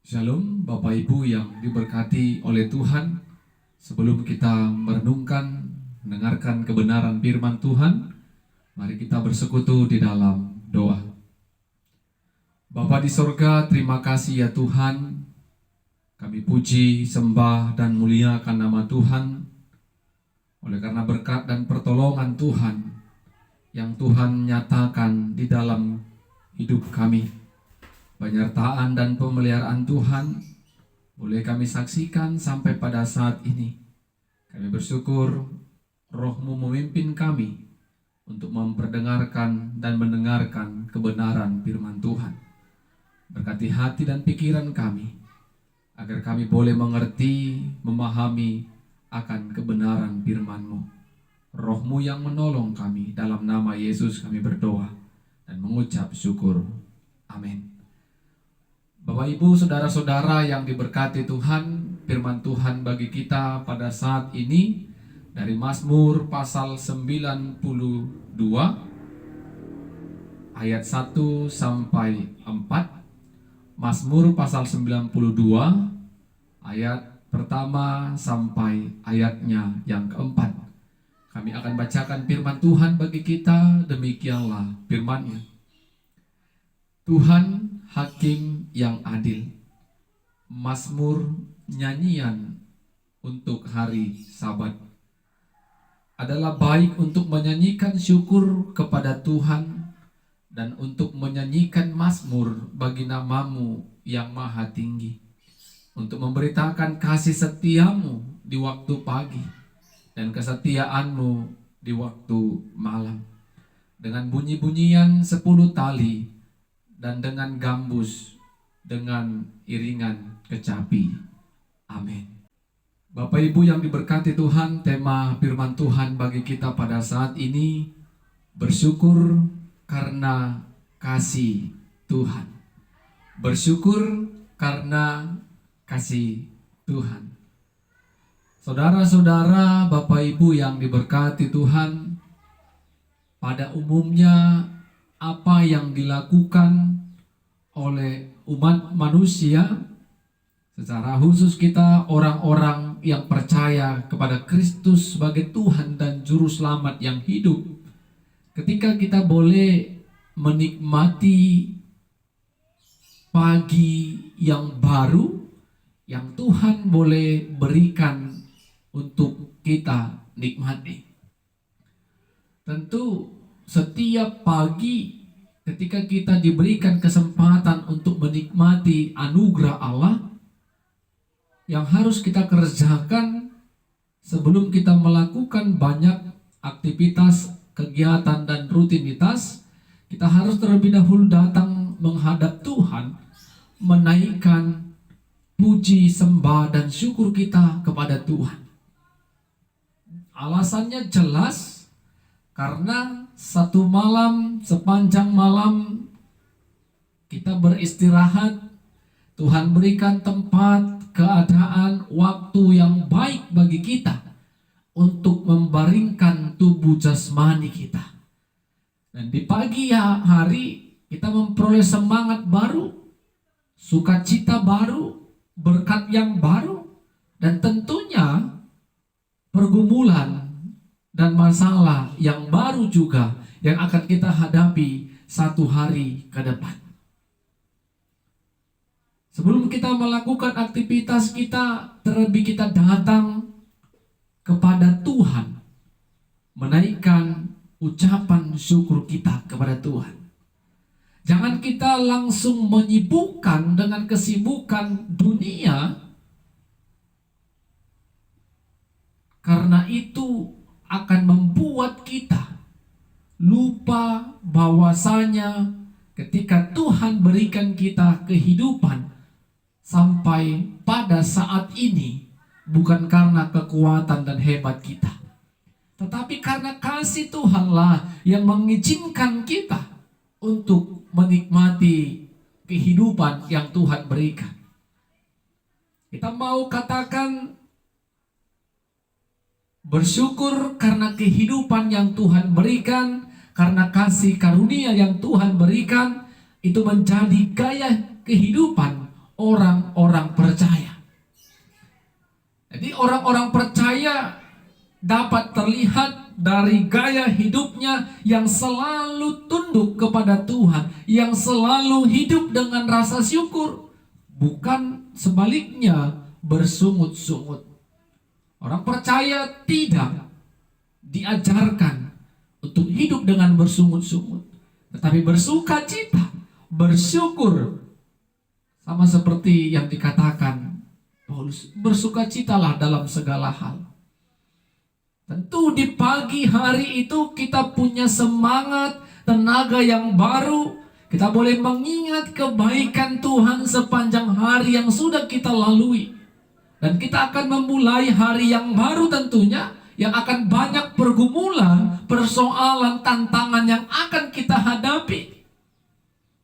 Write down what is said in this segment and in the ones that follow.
Shalom Bapak Ibu yang diberkati oleh Tuhan. Sebelum kita merenungkan, mendengarkan kebenaran firman Tuhan, mari kita bersekutu di dalam doa. Bapa di sorga, terima kasih ya Tuhan. Kami puji, sembah, dan muliakan nama Tuhan. Oleh karena berkat dan pertolongan Tuhan yang Tuhan nyatakan di dalam hidup kami, penyertaan dan pemeliharaan Tuhan boleh kami saksikan sampai pada saat ini. Kami bersyukur Roh-Mu memimpin kami untuk memperdengarkan dan mendengarkan kebenaran firman Tuhan. Berkati hati dan pikiran kami, agar kami boleh mengerti, memahami akan kebenaran firman-Mu. Roh-Mu yang menolong kami, dalam nama Yesus kami berdoa dan mengucap syukur. Amin. Bapak Ibu, saudara-saudara yang diberkati Tuhan, firman Tuhan bagi kita pada saat ini dari Mazmur pasal 92 ayat 1 sampai 4. Mazmur pasal 92 ayat pertama sampai ayatnya yang keempat. Kami akan bacakan firman Tuhan bagi kita, demikianlah firman-Nya. Tuhan Hakim yang adil. Mazmur nyanyian untuk hari Sabat. Adalah baik untuk menyanyikan syukur kepada Tuhan dan untuk menyanyikan mazmur bagi nama-Mu yang maha tinggi, untuk memberitakan kasih setiamu di waktu pagi dan kesetiaan-Mu di waktu malam, dengan bunyi-bunyian 10 tali dan dengan gambus, dengan iringan kecapi. Amin. Bapak Ibu yang diberkati Tuhan, tema firman Tuhan bagi kita pada saat ini, bersyukur karena kasih Tuhan. Bersyukur karena kasih Tuhan. Saudara-saudara, Bapak Ibu yang diberkati Tuhan, pada umumnya apa yang dilakukan oleh umat manusia, secara khusus kita orang-orang yang percaya kepada Kristus sebagai Tuhan dan Juru Selamat yang hidup, ketika kita boleh menikmati pagi yang baru yang Tuhan boleh berikan untuk kita nikmati. Tentu setiap pagi ketika kita diberikan kesempatan untuk menikmati anugerah Allah, yang harus kita kerjakan sebelum kita melakukan banyak aktivitas, kegiatan, dan rutinitas, kita harus terlebih dahulu datang menghadap Tuhan, menaikkan puji, sembah, dan syukur kita kepada Tuhan. Alasannya jelas, karena satu malam, sepanjang malam kita beristirahat, Tuhan berikan tempat, keadaan, waktu yang baik bagi kita untuk membaringkan tubuh jasmani kita. Dan di pagi hari kita memperoleh semangat baru, sukacita baru, berkat yang baru, dan tentunya pergumulan dan masalah yang baru juga yang akan kita hadapi satu hari ke depan. Sebelum kita melakukan aktivitas kita, terlebih kita datang kepada Tuhan, menaikkan ucapan syukur kita kepada Tuhan. Jangan kita langsung menyibukkan dengan kesibukan dunia, karena itu akan membuat kita lupa bahwasanya ketika Tuhan berikan kita kehidupan sampai pada saat ini, bukan karena kekuatan dan hebat kita, tetapi karena kasih Tuhanlah yang mengizinkan kita untuk menikmati kehidupan yang Tuhan berikan. Kita mau katakan bersyukur karena kehidupan yang Tuhan berikan, karena kasih karunia yang Tuhan berikan, itu menjadi gaya kehidupan orang-orang percaya. Jadi orang-orang percaya dapat terlihat dari gaya hidupnya yang selalu tunduk kepada Tuhan, yang selalu hidup dengan rasa syukur, bukan sebaliknya bersungut-sungut. Orang percaya tidak diajarkan untuk hidup dengan bersungut-sungut, tetapi bersuka cita, bersyukur. Sama seperti yang dikatakan Paulus, bersukacitalah dalam segala hal. Tentu di pagi hari itu kita punya semangat, tenaga yang baru. Kita boleh mengingat kebaikan Tuhan sepanjang hari yang sudah kita lalui. Dan kita akan memulai hari yang baru tentunya, yang akan banyak pergumulan, persoalan, tantangan yang akan kita hadapi.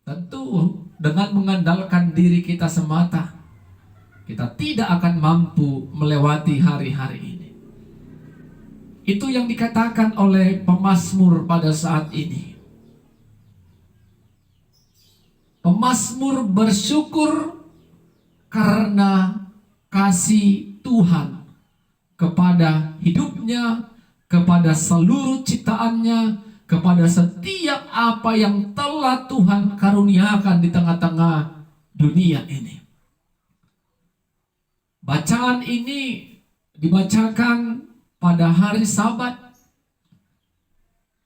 Tentu dengan mengandalkan diri kita semata, kita tidak akan mampu melewati hari-hari ini. Itu yang dikatakan oleh pemazmur pada saat ini. Pemazmur bersyukur karena kasih Tuhan kepada hidupnya, kepada seluruh ciptaannya, kepada setiap apa yang telah Tuhan karuniakan di tengah-tengah dunia ini. Bacaan ini dibacakan pada hari Sabat.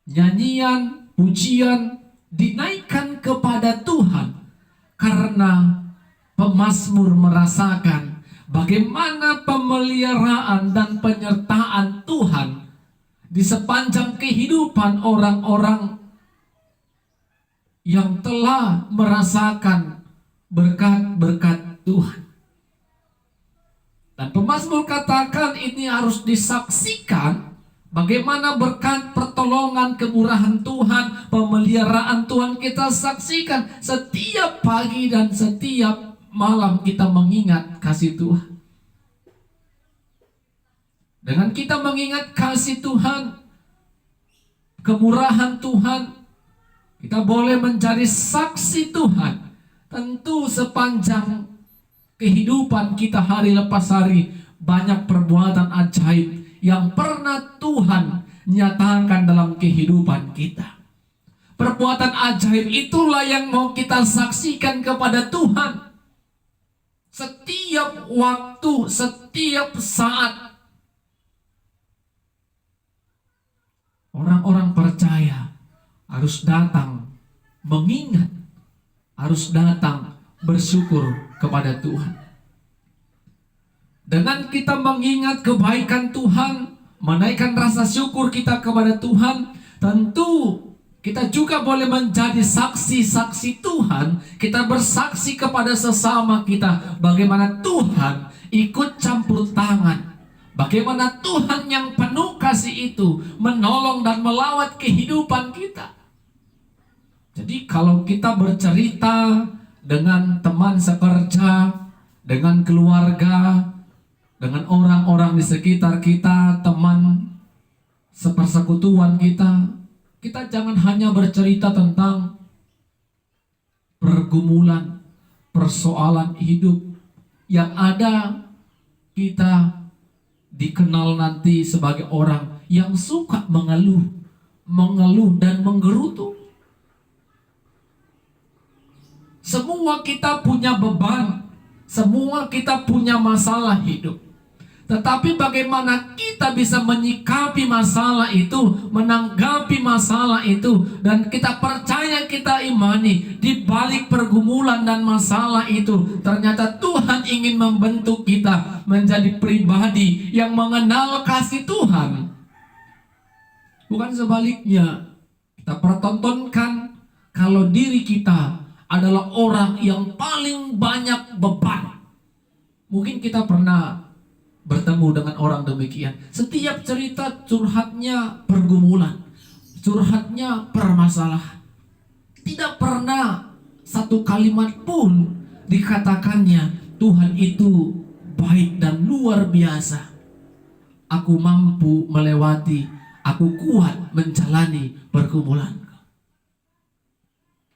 Nyanyian, pujian dinaikkan kepada Tuhan karena pemazmur merasakan bagaimana pemeliharaan dan penyertaan Tuhan di sepanjang kehidupan orang-orang yang telah merasakan berkat-berkat Tuhan. Dan pemazmur katakan ini harus disaksikan bagaimana berkat pertolongan kemurahan Tuhan, pemeliharaan Tuhan kita saksikan setiap pagi dan setiap malam kita mengingat kasih Tuhan. Dengan kita mengingat kasih Tuhan, kemurahan Tuhan, kita boleh menjadi saksi Tuhan. Tentu sepanjang kehidupan kita hari lepas hari, banyak perbuatan ajaib yang pernah Tuhan nyatakan dalam kehidupan kita. Perbuatan ajaib itulah yang mau kita saksikan kepada Tuhan. Setiap waktu, setiap saat. Orang-orang percaya harus datang mengingat, harus datang bersyukur kepada Tuhan. Dengan kita mengingat kebaikan Tuhan, menaikkan rasa syukur kita kepada Tuhan, tentu kita juga boleh menjadi saksi-saksi Tuhan. Kita bersaksi kepada sesama kita bagaimana Tuhan ikut campur tangan, bagaimana Tuhan yang penuh kasih itu menolong dan melawat kehidupan kita. Jadi kalau kita bercerita dengan teman sekerja, dengan keluarga, dengan orang-orang di sekitar kita, teman sepersekutuan kita, kita jangan hanya bercerita tentang pergumulan, persoalan hidup yang ada. Kita dikenal nanti sebagai orang yang suka mengeluh dan menggerutu. Semua kita punya beban, semua kita punya masalah hidup. Tetapi bagaimana kita bisa menyikapi masalah itu, menanggapi masalah itu, dan kita percaya, kita imani di balik pergumulan dan masalah itu ternyata Tuhan ingin membentuk kita menjadi pribadi yang mengenal kasih Tuhan. Bukan sebaliknya, kita pertontonkan kalau diri kita adalah orang yang paling banyak beban. Mungkin kita pernah bertemu dengan orang demikian. Setiap cerita curhatnya pergumulan, curhatnya permasalahan. Tidak pernah satu kalimat pun dikatakannya Tuhan itu baik dan luar biasa. Aku mampu melewati, aku kuat menjalani pergumulan.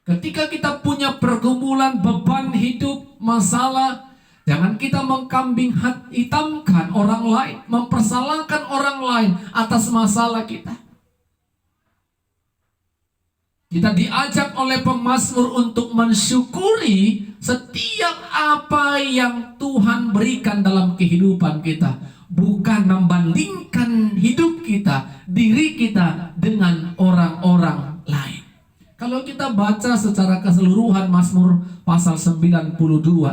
Ketika kita punya pergumulan, beban hidup, masalah, jangan kita mengkambing hitamkan orang lain, mempersalahkan orang lain atas masalah kita. Kita diajak oleh pemazmur untuk mensyukuri setiap apa yang Tuhan berikan dalam kehidupan kita. Bukan membandingkan hidup kita, diri kita dengan orang-orang lain. Kalau kita baca secara keseluruhan Mazmur pasal 92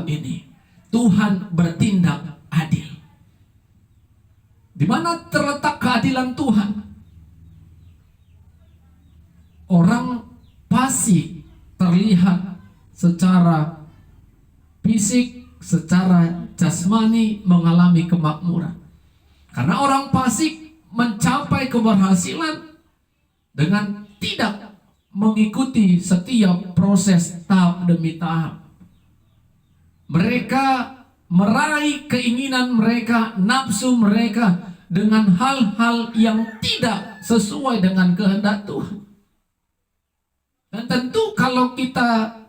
ini, Tuhan bertindak adil. Di mana terletak keadilan Tuhan? Orang fasik terlihat secara fisik, secara jasmani mengalami kemakmuran. Karena orang fasik mencapai keberhasilan dengan tidak mengikuti setiap proses tahap demi tahap. Mereka meraih keinginan mereka, nafsu mereka dengan hal-hal yang tidak sesuai dengan kehendak Tuhan. Dan tentu kalau kita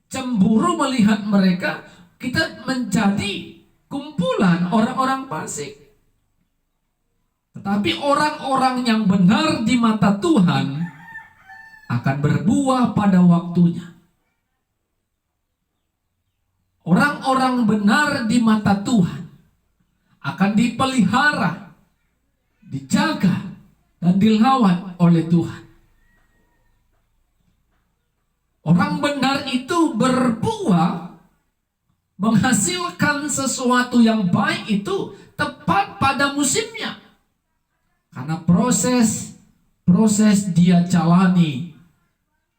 cemburu melihat mereka, kita menjadi kumpulan orang-orang fasik. Tetapi orang-orang yang benar di mata Tuhan akan berbuah pada waktunya. Orang-orang benar di mata Tuhan akan dipelihara, dijaga, dan dilawan oleh Tuhan. Orang benar itu berbuah, menghasilkan sesuatu yang baik itu tepat pada musimnya. Karena proses dia jalani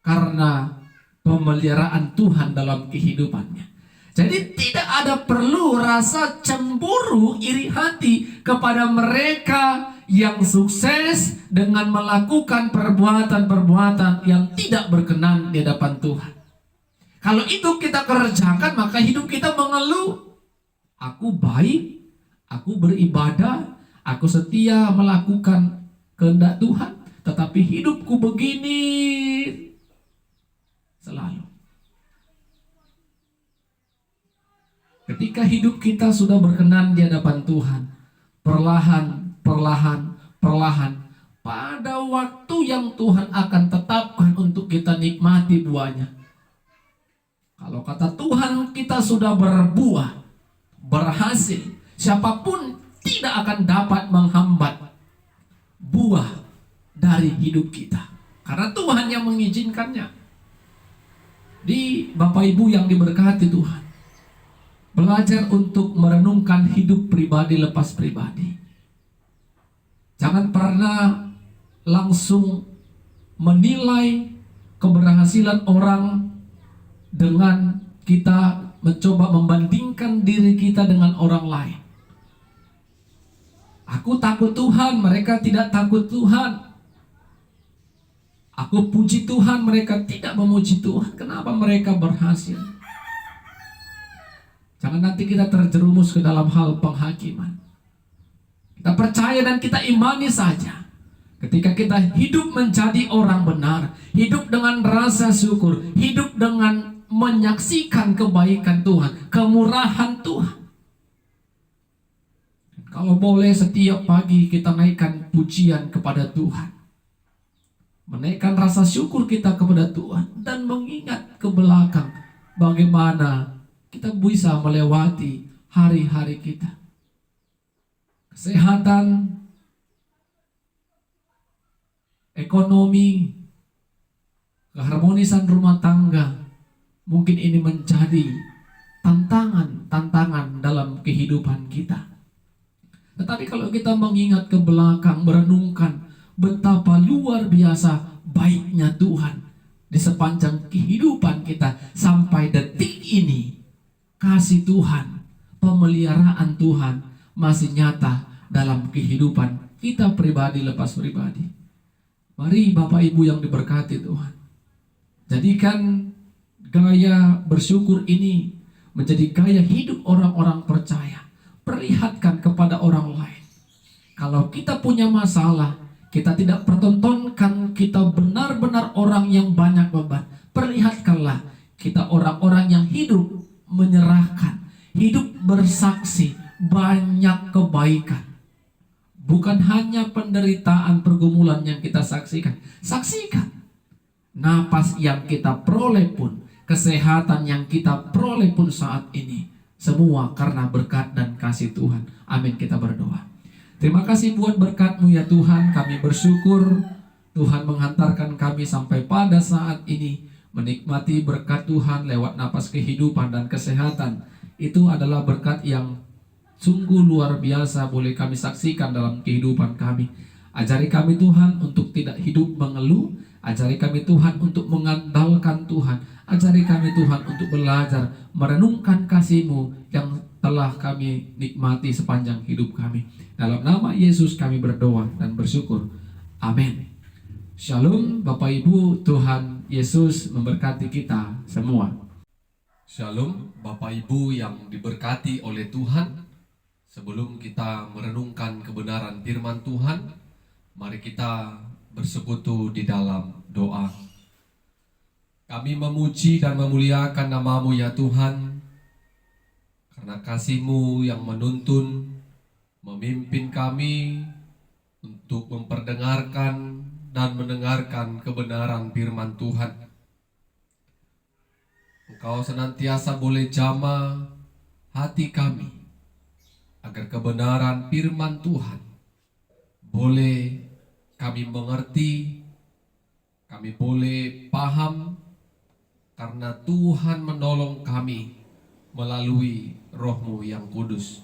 karena pemeliharaan Tuhan dalam kehidupannya. Jadi tidak ada perlu rasa cemburu, iri hati kepada mereka yang sukses dengan melakukan perbuatan-perbuatan yang tidak berkenan di hadapan Tuhan. Kalau itu kita kerjakan, maka hidup kita mengeluh. Aku baik, aku beribadah, aku setia melakukan kehendak Tuhan, tetapi hidupku begini selalu. Ketika hidup kita sudah berkenan di hadapan Tuhan, perlahan, pada waktu yang Tuhan akan tetapkan untuk kita nikmati buahnya. Kalau kata Tuhan kita sudah berbuah, berhasil, siapapun tidak akan dapat menghambat buah dari hidup kita. Karena Tuhan yang mengizinkannya. Di Bapak Ibu yang diberkati Tuhan, belajar untuk merenungkan hidup pribadi lepas pribadi. Jangan pernah langsung menilai keberhasilan orang dengan kita mencoba membandingkan diri kita dengan orang lain. Aku takut Tuhan, mereka tidak takut Tuhan. Aku puji Tuhan, mereka tidak memuji Tuhan. Kenapa mereka berhasil? Jangan nanti kita terjerumus ke dalam hal penghakiman. Kita percaya dan kita imani saja. Ketika kita hidup menjadi orang benar, hidup dengan rasa syukur, hidup dengan menyaksikan kebaikan Tuhan, kemurahan Tuhan. Kalau boleh setiap pagi kita naikkan pujian kepada Tuhan, menaikkan rasa syukur kita kepada Tuhan, dan mengingat ke belakang bagaimana kita bisa melewati hari-hari kita. Kesehatan, ekonomi, keharmonisan rumah tangga, mungkin ini menjadi tantangan dalam kehidupan kita. Tetapi kalau kita mengingat ke belakang, merenungkan betapa luar biasa baiknya Tuhan di sepanjang kehidupan kita sampai detik ini, kasih Tuhan, pemeliharaan Tuhan masih nyata dalam kehidupan kita pribadi lepas pribadi. Mari Bapak Ibu yang diberkati Tuhan, jadikan gaya bersyukur ini menjadi gaya hidup orang-orang percaya. Perlihatkan kepada orang lain. Kalau kita punya masalah, Kita tidak pertontonkan kita benar-benar orang yang banyak beban. Perlihatkanlah kita orang-orang yang hidup menyerahkan, hidup bersaksi, banyak kebaikan. Bukan hanya penderitaan pergumulan yang kita saksikan. Saksikan napas yang kita peroleh pun, kesehatan yang kita peroleh pun saat ini, semua karena berkat dan kasih Tuhan. Amin, kita berdoa. Terima kasih buat berkat-Mu ya Tuhan. Kami bersyukur Tuhan menghantarkan kami sampai pada saat ini, menikmati berkat Tuhan lewat napas kehidupan dan kesehatan. Itu adalah berkat yang sungguh luar biasa boleh kami saksikan dalam kehidupan kami. Ajari kami Tuhan untuk tidak hidup mengeluh. Ajari kami Tuhan untuk mengandalkan Tuhan. Ajari kami Tuhan untuk belajar merenungkan kasih-Mu yang telah kami nikmati sepanjang hidup kami. Dalam nama Yesus kami berdoa dan bersyukur. Amin. Shalom Bapak Ibu, Tuhan Yesus memberkati kita semua. Shalom Bapak Ibu yang diberkati oleh Tuhan. Sebelum kita merenungkan kebenaran firman Tuhan, mari kita bersekutu di dalam doa. Kami memuji dan memuliakan nama-Mu ya Tuhan, karena kasih-Mu yang menuntun, memimpin kami untuk memperdengarkan dan mendengarkan kebenaran firman Tuhan. Engkau senantiasa boleh jamah hati kami, agar kebenaran firman Tuhan boleh kami mengerti, kami boleh paham, karena Tuhan menolong kami melalui Roh-Mu yang kudus.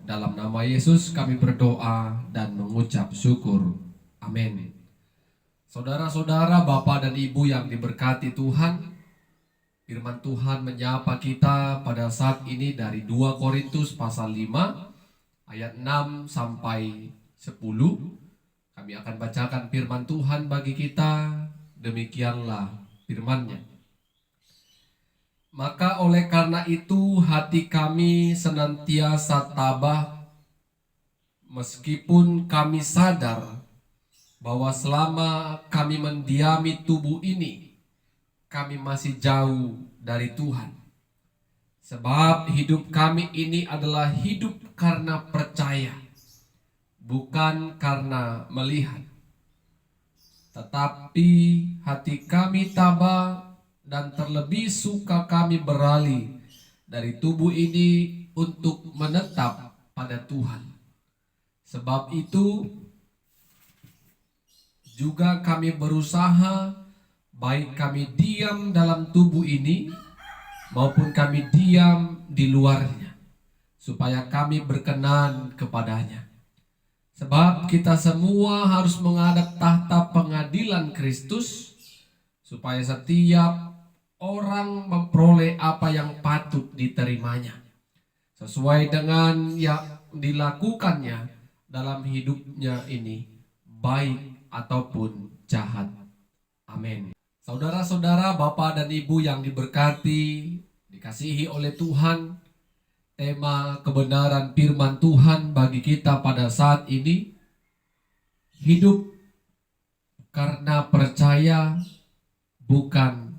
Dalam nama Yesus kami berdoa dan mengucap syukur. Amin. Saudara-saudara, Bapak dan Ibu yang diberkati Tuhan, firman Tuhan menyapa kita pada saat ini dari 2 Korintus pasal 5 ayat 6 sampai 10. Kami akan bacakan firman Tuhan bagi kita. Demikianlah firman-Nya. Maka oleh karena itu hati kami senantiasa tabah, meskipun kami sadar bahwa selama kami mendiami tubuh ini, kami masih jauh dari Tuhan. Sebab hidup kami ini adalah hidup karena percaya, bukan karena melihat. Tetapi hati kami tabah dan terlebih suka kami beralih dari tubuh ini untuk menetap pada Tuhan. Sebab itu juga kami berusaha, baik kami diam dalam tubuh ini maupun kami diam di luarnya, supaya kami berkenan kepadanya. Sebab kita semua harus menghadap tahta pengadilan Kristus, supaya setiap orang memperoleh apa yang patut diterimanya, sesuai dengan yang dilakukannya dalam hidupnya ini, baik ataupun jahat. Amin. Saudara-saudara, Bapak dan Ibu yang diberkati, dikasihi oleh Tuhan, tema kebenaran firman Tuhan bagi kita pada saat ini, hidup karena percaya, bukan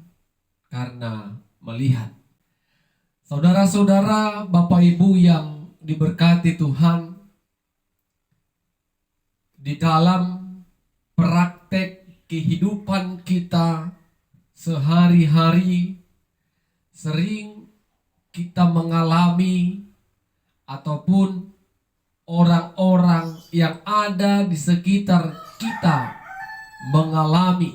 karena melihat. Saudara-saudara, Bapak Ibu yang diberkati Tuhan, di dalam praktek kehidupan kita sehari-hari, sering kita mengalami ataupun orang-orang yang ada di sekitar kita mengalami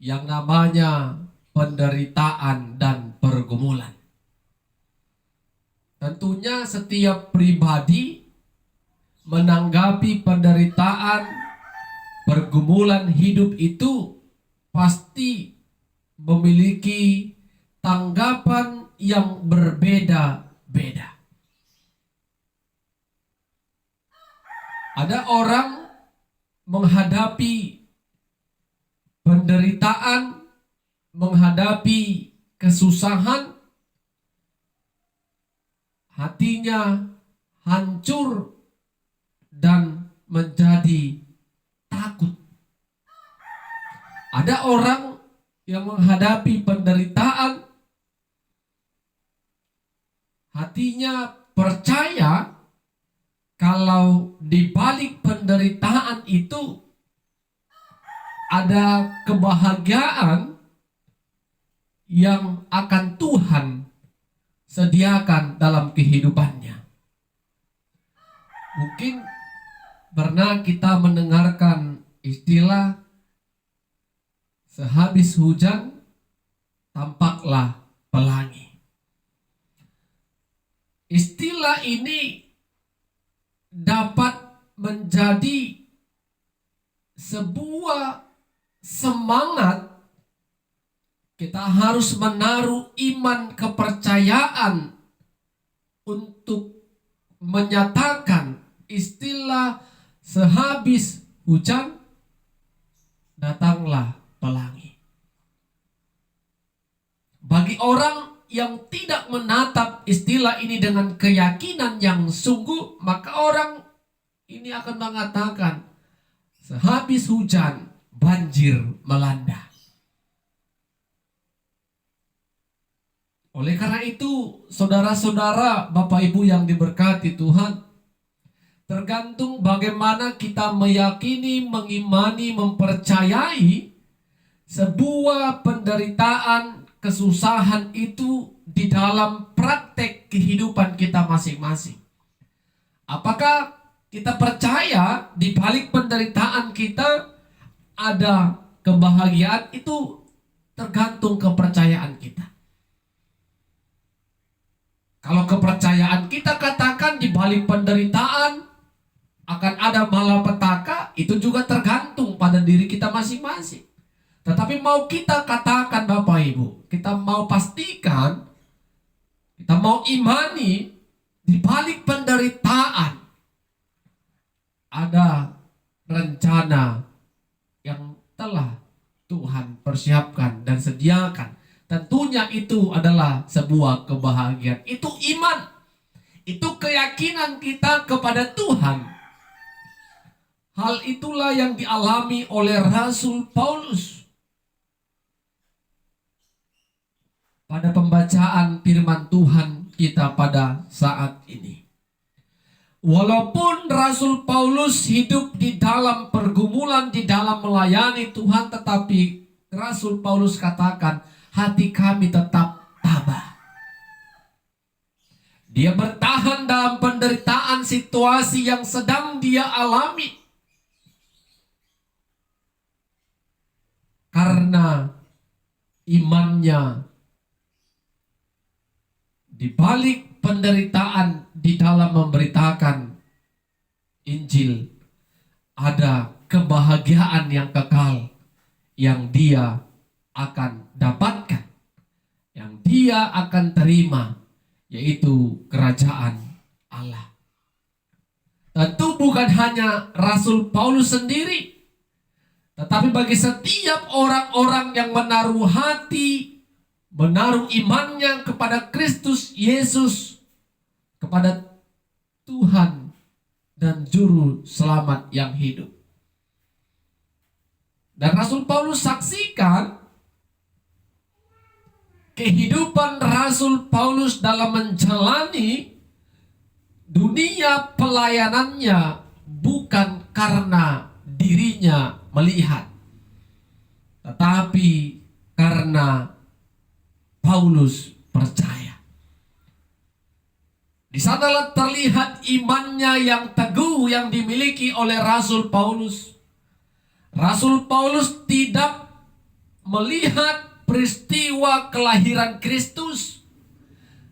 yang namanya penderitaan dan pergumulan. Tentunya setiap pribadi menanggapi penderitaan, pergumulan hidup itu pasti memiliki tanggapan yang berbeda-beda. Ada orang menghadapi penderitaan, menghadapi kesusahan, hatinya hancur dan menjadi Ada orang yang menghadapi penderitaan, hatinya percaya kalau di balik penderitaan itu ada kebahagiaan yang akan Tuhan sediakan dalam kehidupannya. Mungkin pernah kita mendengarkan istilah sehabis hujan tampaklah pelangi. Istilah ini dapat menjadi sebuah semangat. Kita harus menaruh iman kepercayaan untuk menyatakan istilah sehabis hujan datanglah pelangi. Bagi orang yang tidak menatap istilah ini dengan keyakinan yang sungguh, maka orang ini akan mengatakan sehabis hujan banjir melanda. Oleh karena itu, saudara-saudara, Bapak Ibu yang diberkati Tuhan, tergantung bagaimana kita meyakini, mengimani, mempercayai sebuah penderitaan, kesusahan itu di dalam praktek kehidupan kita masing-masing. Apakah kita percaya di balik penderitaan kita ada kebahagiaan? Itu tergantung kepercayaan kita. Kalau kepercayaan kita katakan di balik penderitaan akan ada malapetaka, itu juga tergantung pada diri kita masing-masing. Tetapi mau kita katakan Bapak Ibu, kita mau pastikan, kita mau imani di balik penderitaan ada rencana yang telah Tuhan persiapkan dan sediakan. Tentunya itu adalah sebuah kebahagiaan. Itu iman. Itu keyakinan kita kepada Tuhan. Hal itulah yang dialami oleh Rasul Paulus. Pada pembacaan firman Tuhan kita pada saat ini. Walaupun Rasul Paulus hidup di dalam pergumulan, di dalam melayani Tuhan, tetapi Rasul Paulus katakan, hati kami tetap tabah. Dia bertahan dalam penderitaan situasi yang sedang dia alami. Karena imannya di balik penderitaan di dalam memberitakan Injil, ada kebahagiaan yang kekal yang dia akan dapatkan, yang dia akan terima, yaitu kerajaan Allah. Tentu bukan hanya Rasul Paulus sendiri, tetapi bagi setiap orang-orang yang menaruh hati, menaruh imannya kepada Kristus Yesus, kepada Tuhan dan Juru Selamat yang hidup. Dan Rasul Paulus saksikan kehidupan Rasul Paulus dalam menjalani dunia pelayanannya bukan karena dirinya melihat, tetapi karena Paulus percaya. Di sanalah terlihat imannya yang teguh yang dimiliki oleh Rasul Paulus. Rasul Paulus tidak melihat peristiwa kelahiran Kristus.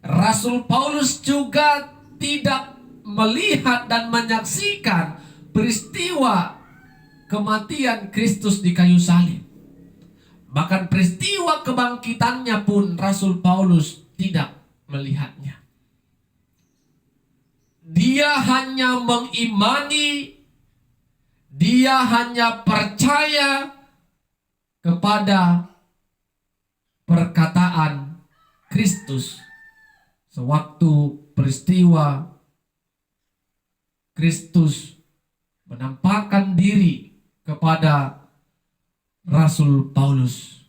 Rasul Paulus juga tidak melihat dan menyaksikan peristiwa kematian Kristus di kayu salib. Bahkan peristiwa kebangkitannya pun Rasul Paulus tidak melihatnya. Dia hanya mengimani, dia hanya percaya kepada perkataan Kristus. Sewaktu peristiwa Kristus menampakkan diri kepada Rasul Paulus,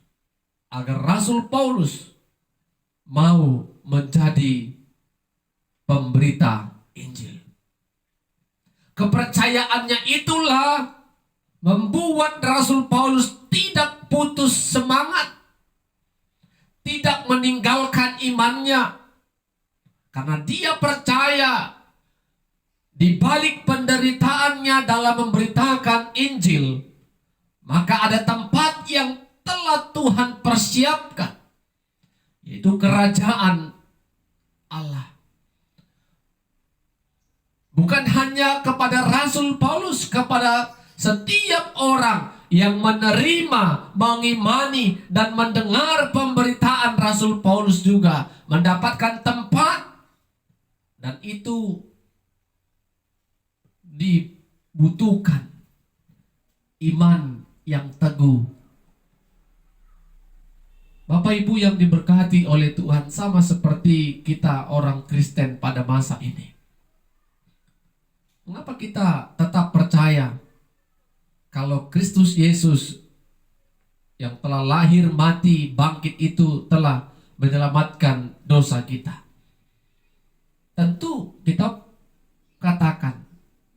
agar Rasul Paulus mau menjadi pemberita Injil. Kepercayaannya itulah membuat Rasul Paulus tidak putus semangat, tidak meninggalkan imannya, karena dia percaya di balik penderitaannya dalam memberitakan Injil, maka ada tempat yang telah Tuhan persiapkan, yaitu kerajaan Allah. Bukan hanya kepada Rasul Paulus, kepada setiap orang yang menerima, mengimani, dan mendengar pemberitaan Rasul Paulus juga mendapatkan tempat. Dan itu dibutuhkan iman yang teguh. Bapak Ibu yang diberkati oleh Tuhan, sama seperti kita orang Kristen pada masa ini. Mengapa kita tetap percaya kalau Kristus Yesus yang telah lahir, mati, bangkit itu telah menyelamatkan dosa kita? Tentu kita katakan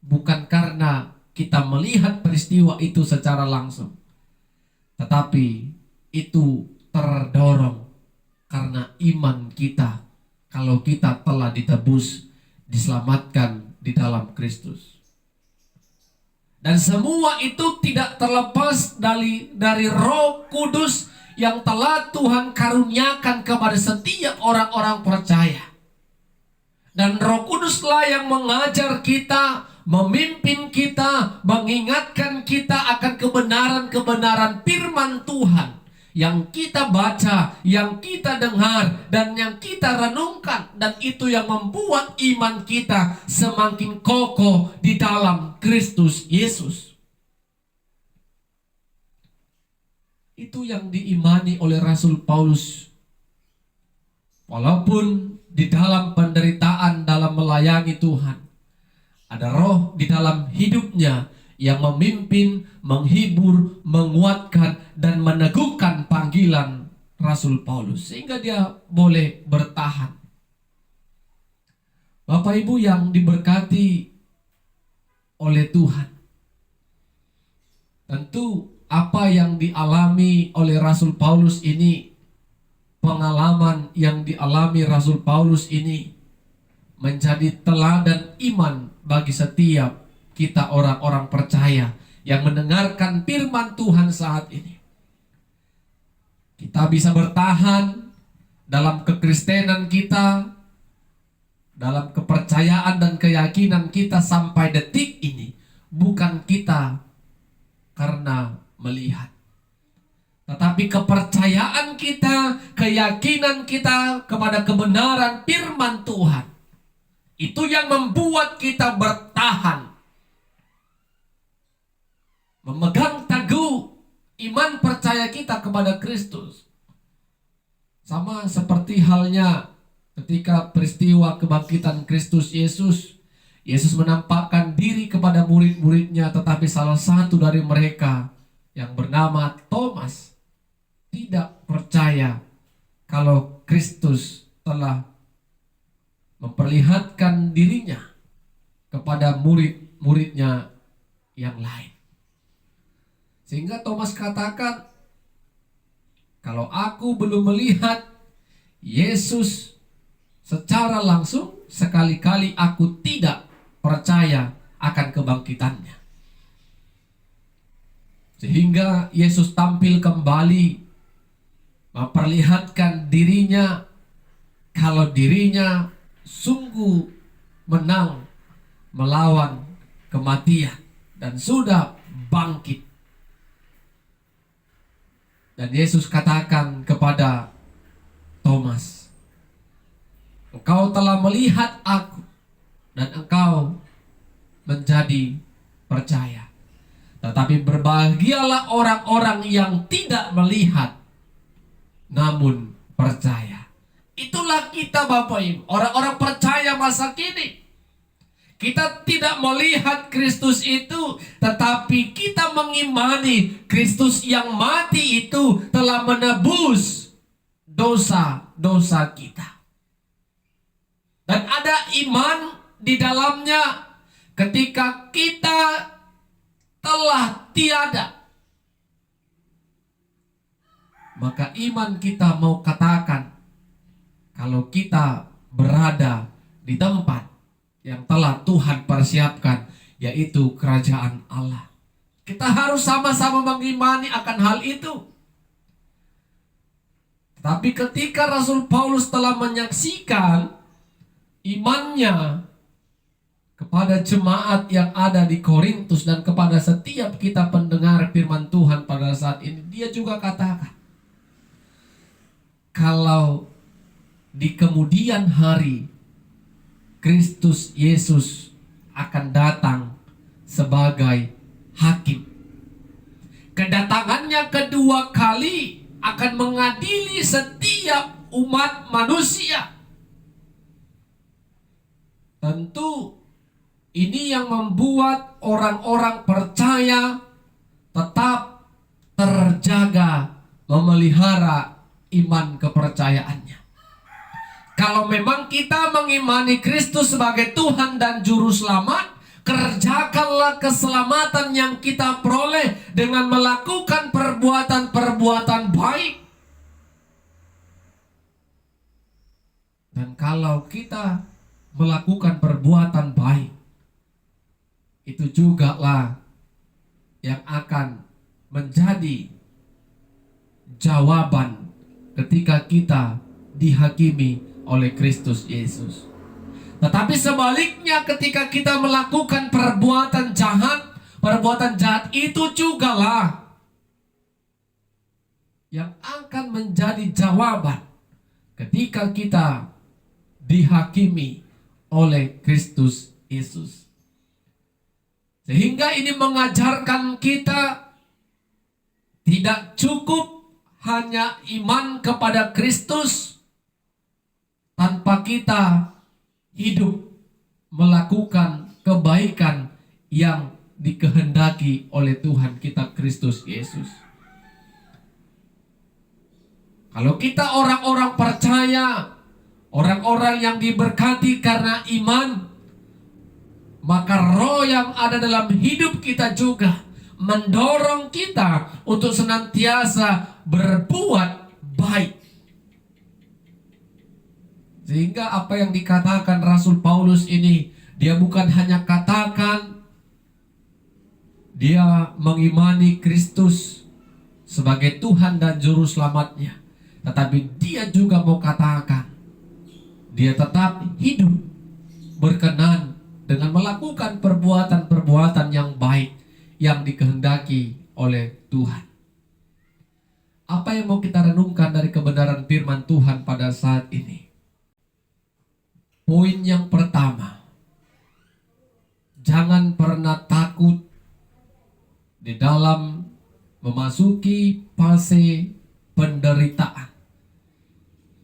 bukan karena kita melihat peristiwa itu secara langsung, tetapi itu terdorong karena iman kita kalau kita telah ditebus, diselamatkan di dalam Kristus. Dan semua itu tidak terlepas dari Roh Kudus yang telah Tuhan karuniakan kepada setiap orang-orang percaya. Dan Roh Kuduslah yang mengajar kita, memimpin kita, mengingatkan kita akan kebenaran-kebenaran firman Tuhan yang kita baca, yang kita dengar, dan yang kita renungkan. Dan itu yang membuat iman kita semakin kokoh di dalam Kristus Yesus. Itu yang diimani oleh Rasul Paulus. Walaupun di dalam penderitaan, dalam melayani Tuhan, ada roh di dalam hidupnya yang memimpin, menghibur, menguatkan, dan meneguhkan panggilan Rasul Paulus, sehingga dia boleh bertahan. Bapak Ibu yang diberkati oleh Tuhan, tentu apa yang dialami oleh Rasul Paulus ini, pengalaman yang dialami Rasul Paulus ini menjadi teladan iman bagi setiap kita orang-orang percaya yang mendengarkan firman Tuhan saat ini. Kita bisa bertahan dalam kekristenan kita, dalam kepercayaan dan keyakinan kita sampai detik ini, bukan kita karena melihat, tetapi kepercayaan kita, keyakinan kita kepada kebenaran firman Tuhan, itu yang membuat kita bertahan, memegang teguh iman percaya kita kepada Kristus. Sama seperti halnya ketika peristiwa kebangkitan Kristus Yesus, Yesus menampakkan diri kepada murid-muridnya, tetapi salah satu dari mereka yang bernama Thomas tidak percaya kalau Kristus telah memperlihatkan dirinya kepada murid-muridnya yang lain. Sehingga Thomas katakan, kalau aku belum melihat Yesus secara langsung, sekali-kali aku tidak percaya akan kebangkitannya. Sehingga Yesus tampil kembali, memperlihatkan dirinya kalau dirinya sungguh menang melawan kematian dan sudah bangkit. Dan Yesus katakan kepada Thomas, engkau telah melihat aku dan engkau menjadi percaya. Tetapi berbahagialah orang-orang yang tidak melihat namun percaya. Itulah kita Bapak Ibu, orang-orang percaya masa kini. Kita tidak melihat Kristus itu, tetapi kita mengimani Kristus yang mati itu telah menebus dosa-dosa kita. Dan ada iman di dalamnya ketika kita telah tiada. Maka iman kita mau katakan, kalau kita berada di tempat yang telah Tuhan persiapkan, yaitu kerajaan Allah. Kita harus sama-sama mengimani akan hal itu. Tapi ketika Rasul Paulus telah menyaksikan imannya kepada jemaat yang ada di Korintus dan kepada setiap kita pendengar firman Tuhan pada saat ini, dia juga katakan, kalau di kemudian hari Kristus Yesus akan datang sebagai hakim. Kedatangannya kedua kali akan mengadili setiap umat manusia. Tentu ini yang membuat orang-orang percaya tetap terjaga, memelihara iman kepercayaannya. Kalau memang kita mengimani Kristus sebagai Tuhan dan Juru Selamat, kerjakanlah keselamatan yang kita peroleh dengan melakukan perbuatan-perbuatan baik. Dan kalau kita melakukan perbuatan baik, itu juga lah yang akan menjadi jawaban ketika kita dihakimi oleh Kristus Yesus. Tetapi sebaliknya, ketika kita melakukan perbuatan jahat itu juga lah yang akan menjadi jawaban ketika kita dihakimi oleh Kristus Yesus. Sehingga ini mengajarkan kita tidak cukup hanya iman kepada Kristus tanpa kita hidup melakukan kebaikan yang dikehendaki oleh Tuhan kita Kristus Yesus. Kalau kita orang-orang percaya, orang-orang yang diberkati karena iman, maka roh yang ada dalam hidup kita juga mendorong kita untuk senantiasa berbuat baik. Sehingga apa yang dikatakan Rasul Paulus ini, dia bukan hanya katakan dia mengimani Kristus sebagai Tuhan dan Juru Selamatnya, tetapi dia juga mau katakan dia tetap hidup berkenan dengan melakukan perbuatan-perbuatan yang baik yang dikehendaki oleh Tuhan. Apa yang mau kita renungkan dari kebenaran firman Tuhan pada saat ini? Poin yang pertama, jangan pernah takut di dalam memasuki fase penderitaan,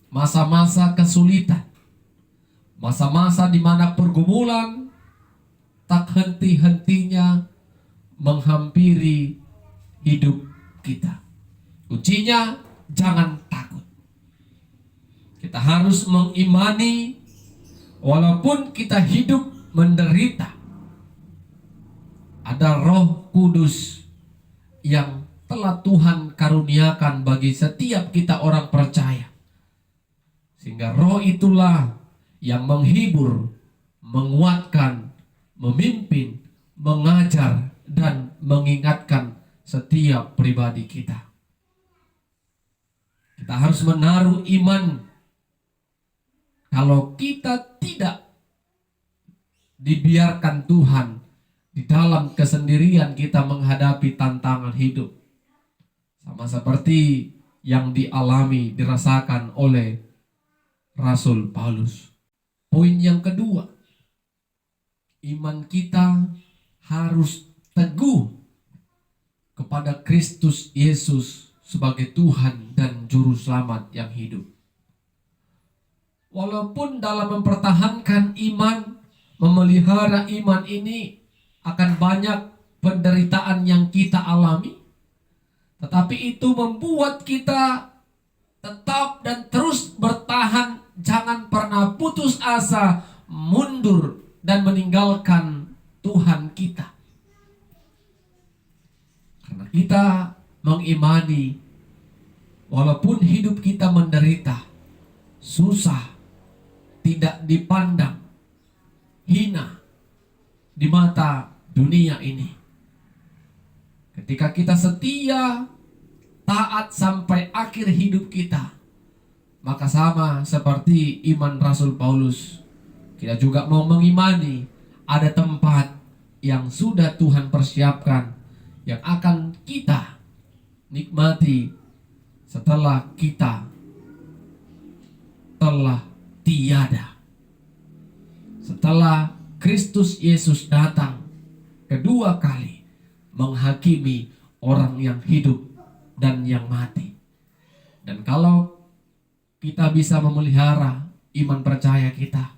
masa-masa kesulitan, masa-masa di mana pergumulan tak henti-hentinya menghampiri hidup kita. Kuncinya, jangan takut. Kita harus mengimani walaupun kita hidup menderita, ada Roh Kudus yang telah Tuhan karuniakan bagi setiap kita orang percaya. Sehingga roh itulah yang menghibur, menguatkan, memimpin, mengajar, dan mengingatkan setiap pribadi kita. Kita harus menaruh iman. Kalau kita tidak dibiarkan Tuhan di dalam kesendirian kita menghadapi tantangan hidup, sama seperti yang dialami, dirasakan oleh Rasul Paulus. Poin yang kedua, iman kita harus teguh kepada Kristus Yesus sebagai Tuhan dan Juru Selamat yang hidup. Walaupun dalam mempertahankan iman, memelihara iman ini akan banyak penderitaan yang kita alami, tetapi itu membuat kita tetap dan terus bertahan, jangan pernah putus asa, mundur dan meninggalkan Tuhan kita. Karena kita mengimani walaupun hidup kita menderita, susah, tidak dipandang, hina di mata dunia ini, ketika kita setia, taat sampai akhir hidup kita, maka sama seperti iman Rasul Paulus, kita juga mau mengimani ada tempat yang sudah Tuhan persiapkan, yang akan kita nikmati setelah kita telah tiada. Setelah Kristus Yesus datang kedua kali menghakimi orang yang hidup dan yang mati. Dan kalau kita bisa memelihara iman percaya kita,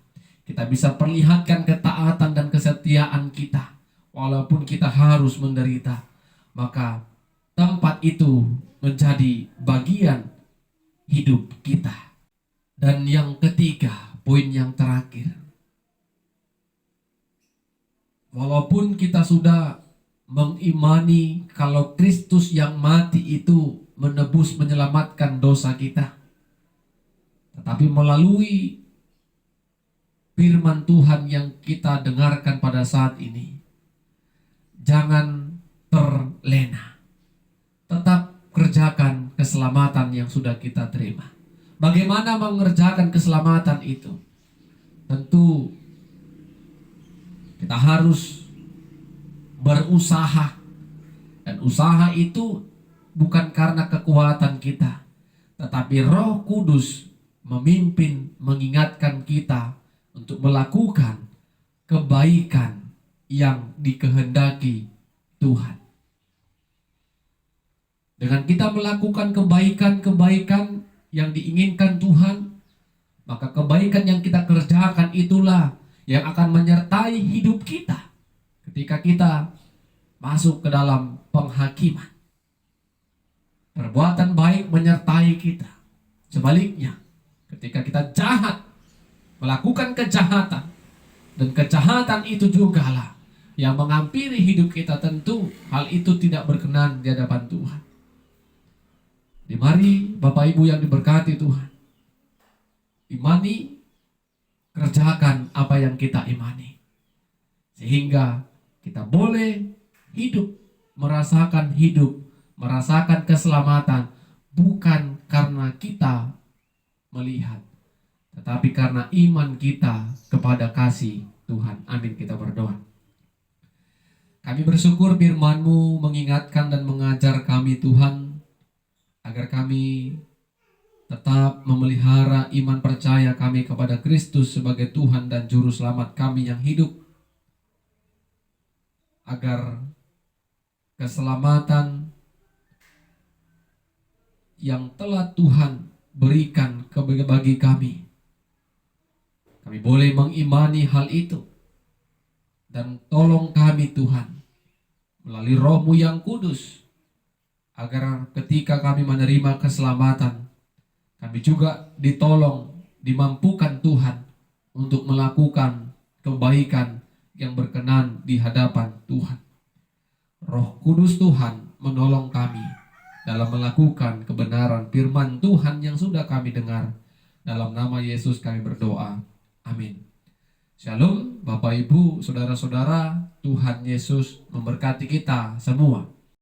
kita bisa perlihatkan ketaatan dan kesetiaan kita walaupun kita harus menderita, maka tempat itu menjadi bagian hidup kita. Dan yang ketiga, poin yang terakhir, walaupun kita sudah mengimani kalau Kristus yang mati itu menebus, menyelamatkan dosa kita, tetapi melalui firman Tuhan yang kita dengarkan pada saat ini, jangan terlena. Tetap kerjakan keselamatan yang sudah kita terima. Bagaimana mengerjakan keselamatan itu? Tentu kita harus berusaha. Dan usaha itu bukan karena kekuatan kita, tetapi Roh Kudus memimpin, mengingatkan kita untuk melakukan kebaikan yang dikehendaki Tuhan. Dengan kita melakukan kebaikan-kebaikan yang diinginkan Tuhan, maka kebaikan yang kita kerjakan itulah yang akan menyertai hidup kita ketika kita masuk ke dalam penghakiman. Perbuatan baik menyertai kita. Sebaliknya, ketika kita jahat, melakukan kejahatan, dan kejahatan itu jugalah yang menghampiri hidup kita, tentu hal itu tidak berkenan di hadapan Tuhan. Mari Bapak Ibu yang diberkati Tuhan, imani, kerjakan apa yang kita imani, sehingga kita boleh hidup, merasakan keselamatan, bukan karena kita melihat, tetapi karena iman kita kepada kasih Tuhan. Amin, kita berdoa. Kami bersyukur firman-Mu mengingatkan dan mengajar kami Tuhan, agar kami tetap memelihara iman percaya kami kepada Kristus sebagai Tuhan dan Juru Selamat kami yang hidup, agar keselamatan yang telah Tuhan berikan bagi kami boleh mengimani hal itu. Dan tolong kami Tuhan melalui Roh-Mu yang kudus, agar ketika kami menerima keselamatan, kami juga ditolong, dimampukan Tuhan untuk melakukan kebaikan yang berkenan di hadapan Tuhan. Roh Kudus Tuhan menolong kami dalam melakukan kebenaran firman Tuhan yang sudah kami dengar. Dalam nama Yesus kami berdoa. Amin. Shalom Bapak Ibu, saudara-saudara, Tuhan Yesus memberkati kita semua.